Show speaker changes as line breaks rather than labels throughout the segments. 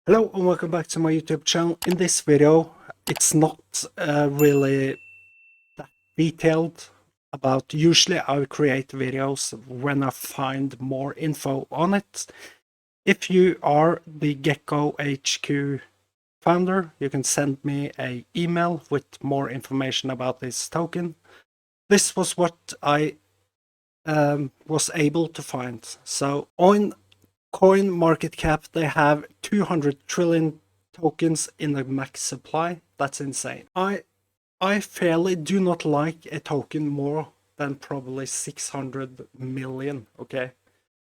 Hello and welcome back to my YouTube channel. In this video, it's not really that detailed about. Usually I create videos when I find more info on it. If you are the Gekko HQ founder, you can send me an email with more information about this token. This was what I was able to find. So on coin market cap, they have 200 trillion tokens in the max supply. That's insane. I fairly do not like a token more than probably 600 million, okay?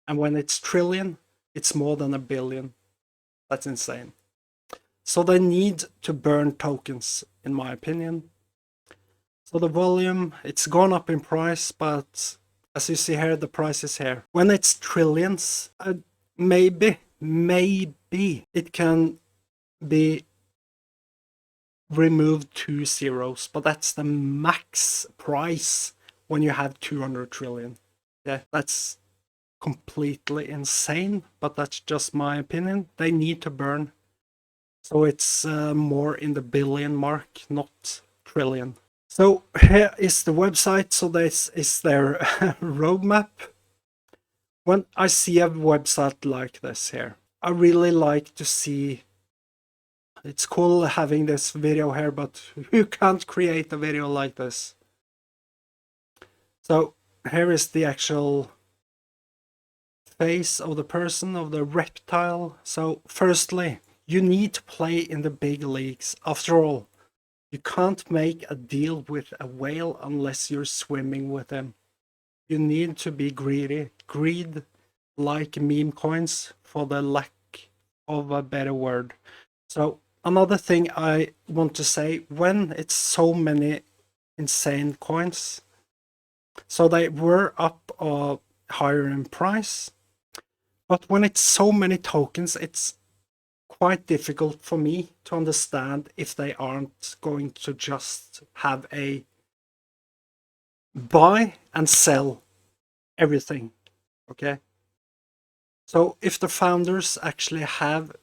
And when it's trillion, it's more than a billion. That's insane. So they need to burn tokens, in my opinion. So the volume, it's gone up in price, but as you see here, the price is here. When it's trillions, maybe it can be removed 2 zeros, but that's the max price when you have 200 trillion. Yeah, that's completely insane, but that's just my opinion. They need to burn, so it's more in the billion mark, not trillion. So here is the website. So this is their roadmap. When I see a website like this here, I really like to see. It's cool having this video here, but who can't create a video like this? So here is the actual face of the person, of the reptile. So firstly, you need to play in the big leagues. After all, you can't make a deal with a whale unless you're swimming with him. You need to be greedy. Greed, like meme coins, for the lack of a better word. So another thing I want to say, when it's so many insane coins, so they were up higher in price, but when it's so many tokens, it's quite difficult for me to understand if they aren't going to just have a buy and sell everything, okay? So if the founders actually have,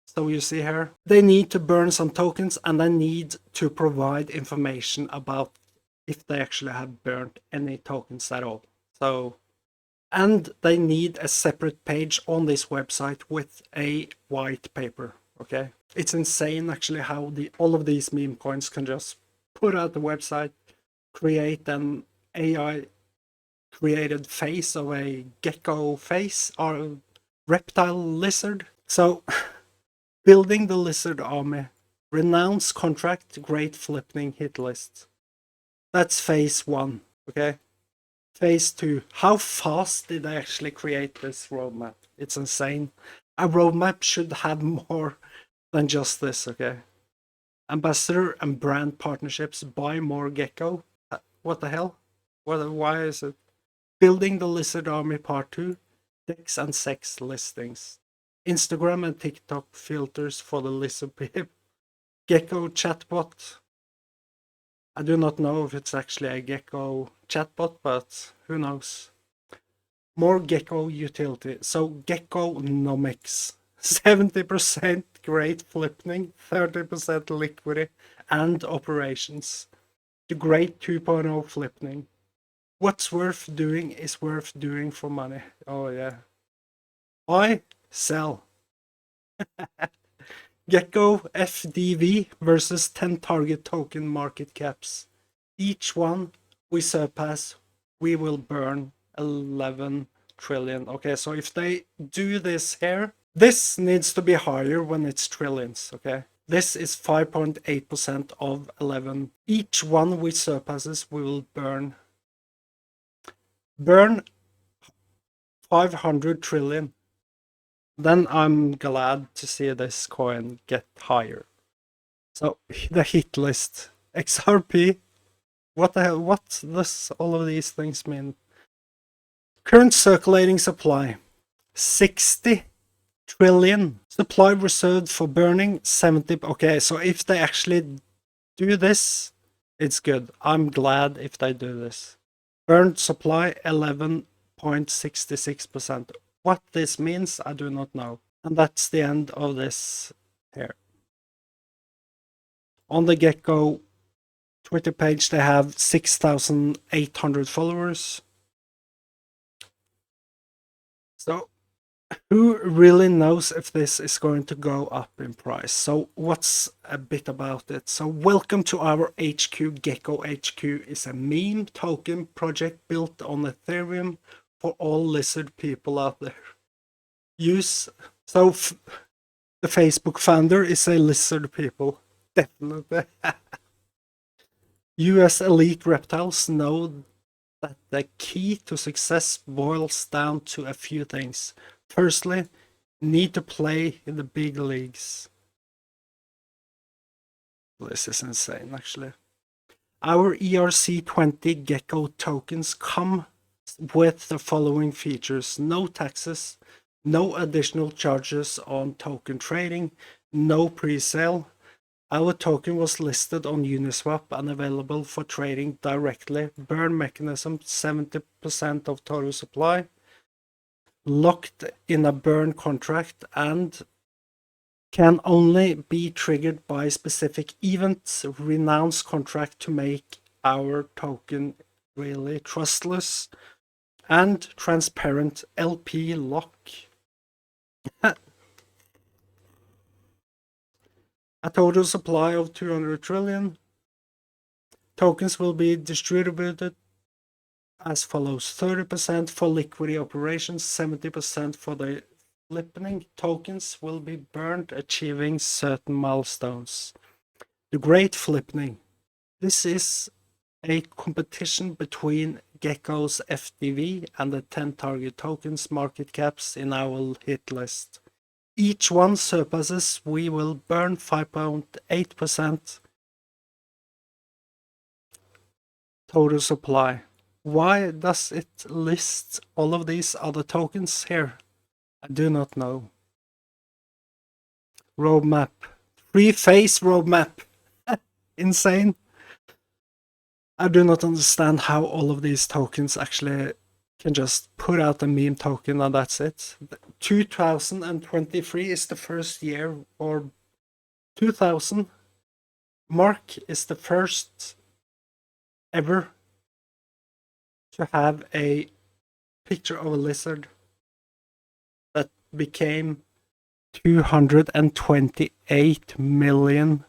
so you see here, they need to burn some tokens and they need to provide information about if they actually have burned any tokens at all. So, and they need a separate page on this website with a white paper, okay? It's insane actually how all of these meme coins can just put out the website, create an AI created face of a gecko face or a reptile lizard. So building the lizard army, renounce contract, great flipping hit list. That's phase 1, okay? Phase 2, how fast did they actually create this roadmap? It's insane. A roadmap should have more than just this, okay? Ambassador and brand partnerships, buy more Gekko. What the hell? Why is it? Building the lizard army part 2, dex and sex listings. Instagram and TikTok filters for the lizard people. Gekko chatbot. I do not know if it's actually a Gekko chatbot, but who knows. More Gekko utility. So gekkohq, 70% great flipping, 30% liquidity and operations. The great 2.0 flipping. What's worth doing is worth doing for money. Oh yeah. Buy, sell. Gekko FDV versus 10 target token market caps. Each one we surpass, we will burn 11 trillion. Okay, so if they do this here, this needs to be higher when it's trillions, okay? This is 5.8% of 11. Each one we surpasses, we will burn 500 trillion. Then I'm glad to see this coin get higher. So the hit list, XRP, what the hell, what does all of these things mean? Current circulating supply, 60 trillion. Supply reserved for burning, 70. Okay, so if they actually do this, it's good. I'm glad if they do this. Burned supply, 11.66%. What this means, I do not know. And that's the end of this here. On the Gekko Twitter page, they have 6,800 followers. So who really knows if this is going to go up in price? So what's a bit about it? So welcome to our HQ. Gekko HQ is a meme token project built on Ethereum for all lizard people out there. The Facebook founder is a lizard people, definitely. US elite reptiles know that the key to success boils down to a few things. Firstly, need to play in the big leagues. This is insane, actually. Our ERC20 Gekko tokens come with the following features: no taxes, no additional charges on token trading, no pre-sale. Our token was listed on Uniswap and available for trading directly. Burn mechanism 70% of total supply. Locked in a burn contract and can only be triggered by specific events. Renounce contract to make our token really trustless. And transparent LP lock. A total supply of 200 trillion. Tokens will be distributed as follows: 30% for liquidity operations, 70% for the flipping. Tokens will be burned achieving certain milestones. The Great Flipping. This is a competition between Gekko's FDV and the 10 target tokens market caps in our hit list. Each one surpasses, we will burn 5.8% total supply. Why does it list all of these other tokens here? I do not know. Roadmap. Free phase roadmap. Insane. I do not understand how all of these tokens actually can just put out a meme token and that's it. 2023 is the first year, or 2000 mark is the first ever to have a picture of a lizard that became 228 million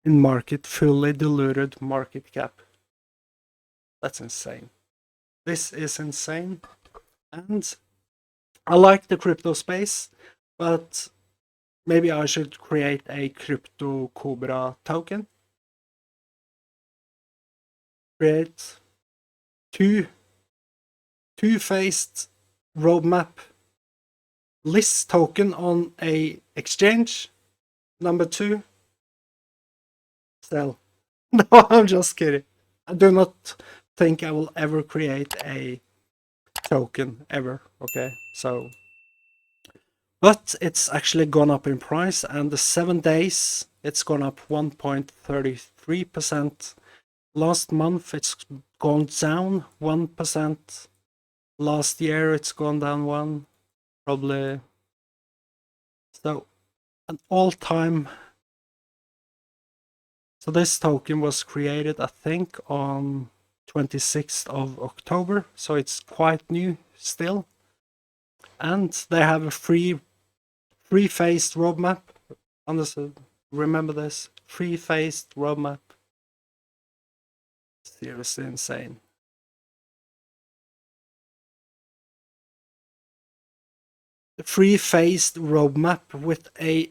in market, fully diluted market cap. That's insane. This is insane. And I like the crypto space, but maybe I should create a crypto Cobra token. Create two-faced roadmap. List token on a exchange. Number 2. Sell. No, I'm just kidding. I do not think I will ever create a token ever. Okay, so but it's actually gone up in price, and the 7 days it's gone up 1.33%. Last month it's gone down 1%. Last year it's gone down 1, probably. So an all-time. So this token was created, I think, on 26th of October, so it's quite new still. And they have a free-phased roadmap. Understood? Remember this? Free-phased roadmap. Seriously insane. The free-phased roadmap with a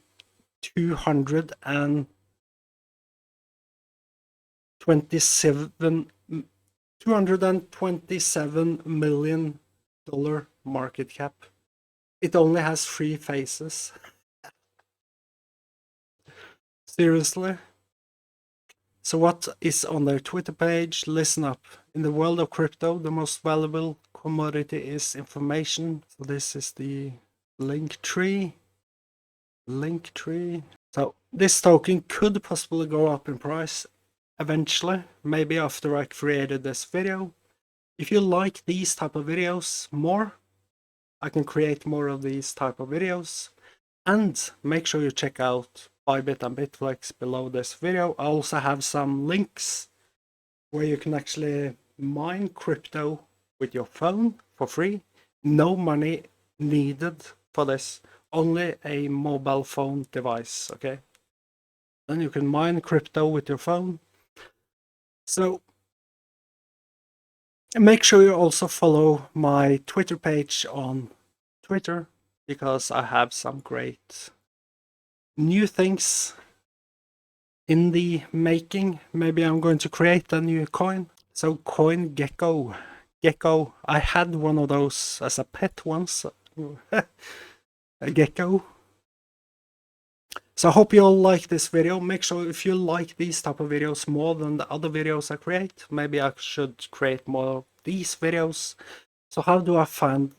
227 million dollar market cap. It only has 3 phases. Seriously? So what is on their Twitter page? Listen up. In the world of crypto, the most valuable commodity is information. So this is the link tree. So this token could possibly go up in price eventually, maybe after I created this video. If you like these type of videos more, I can create more of these type of videos. And make sure you check out Bybit and Bitflex below this video. I also have some links where you can actually mine crypto with your phone for free. No money needed for this, only a mobile phone device, okay? Then you can mine crypto with your phone. So make sure you also follow my Twitter page on Twitter, because I have some great new things in the making. Maybe I'm going to create a new coin. So coin Gekko. Gekko. I had one of those as a pet once. A gecko. So I hope you all like this video. Make sure if you like these type of videos more than the other videos I create, maybe I should create more of these videos. So how do I find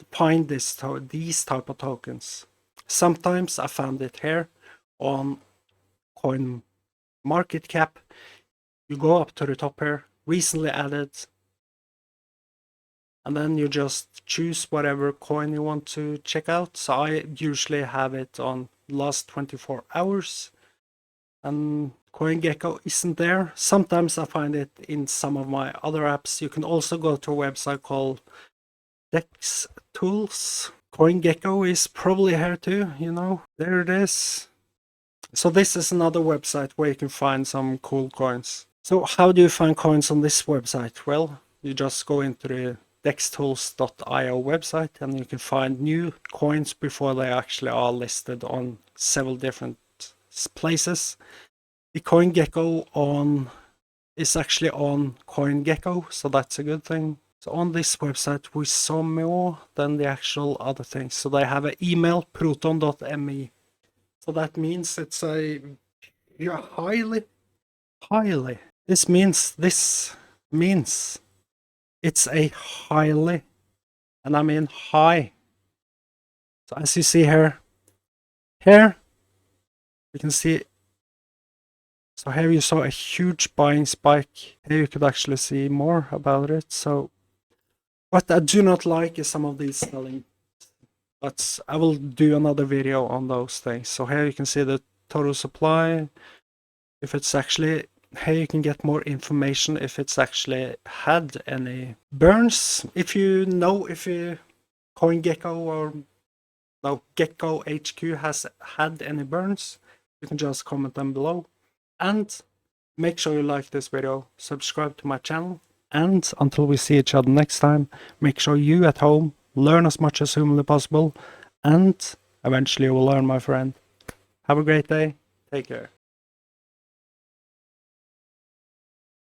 these type of tokens? Sometimes I found it here on Coin Market Cap. You go up to the top here, recently added, and then you just choose whatever coin you want to check out. So I usually have it on last 24 hours, and CoinGecko isn't there. Sometimes I find it in some of my other apps. You can also go to a website called Dex Tools. CoinGecko is probably here too, you know, there it is. So this is another website where you can find some cool coins. So how do you find coins on this website? Well, you just go into the dextools.io website and you can find new coins before they actually are listed on several different places. The CoinGecko is actually on CoinGecko, so that's a good thing. So on this website we saw more than the actual other things. So they have an email, proton.me. So that means it's a highly. This means it's a highly, and I mean high. So as you see here you can see. So here you saw a huge buying spike. Here you could actually see more about it. So what I do not like is some of these selling. But I will do another video on those things. So here you can see the total supply. If it's actually, here you can get more information if it's actually had any burns. If you know if CoinGecko or no, Gekko HQ has had any burns, you can just comment them below. And make sure you like this video, subscribe to my channel, and until we see each other next time, make sure you at home learn as much as humanly possible, and eventually you will learn, my friend. Have a great day. Take care.